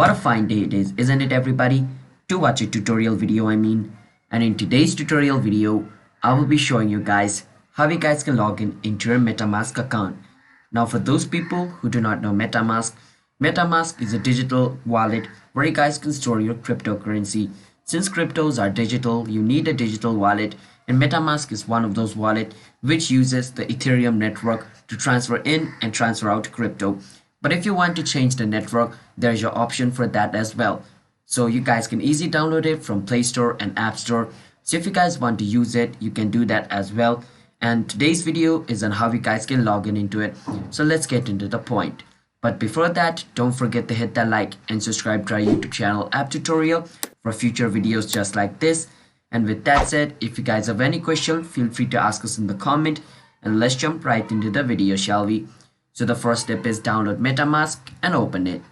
what a fine day it is, isn't it everybody? To watch a tutorial video And in today's tutorial video, I will be showing you guys how you guys can log in into your MetaMask account. Now for those people who do not know MetaMask, MetaMask is a digital wallet where you guys can store your cryptocurrency. Since cryptos are digital, you need a digital wallet, and MetaMask is one of those wallets which uses the Ethereum network to transfer in and transfer out crypto. But if you want to change the network, there's your option for that as well. So you guys can easily download it from Play Store and App Store. So if you guys want to use it, you can do that as well. And today's video is on how you guys can log in into it. So let's get into the point. But before that, don't forget to hit that like and subscribe to our YouTube channel App Tutorial for future videos just like this. And with that said, if you guys have any question, feel free to ask us in the comment, and let's jump right into the video, shall we? So the first step is download MetaMask and open it.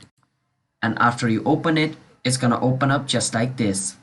And after you open it, it's gonna open up just like this.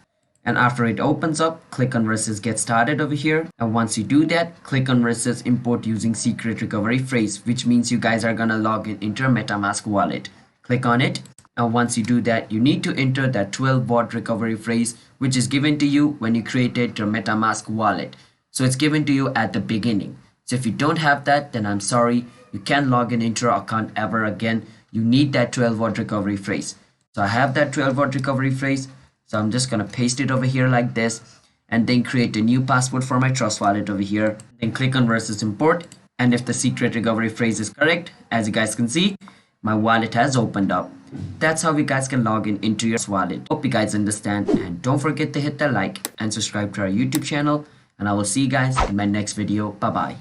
And after it opens up, click on versus get started over here. And once you do that, click on versus import using secret recovery phrase, which means you guys are gonna log in into your MetaMask wallet. Click on it. And once you do that, you need to enter that 12-word recovery phrase, which is given to you when you created your MetaMask wallet. So it's given to you at the beginning. So if you don't have that, then I'm sorry, you can't log in into your account ever again. You need that 12-word recovery phrase. So I have that 12-word recovery phrase. So I'm just gonna paste it over here like this, and then create a new password for my Trust wallet over here. Then click on versus import. And if the secret recovery phrase is correct, as you guys can see, my wallet has opened up. That's how you guys can log in into your wallet. Hope you guys understand, and don't forget to hit the like and subscribe to our YouTube channel, and I will see you guys in my next video. Bye bye.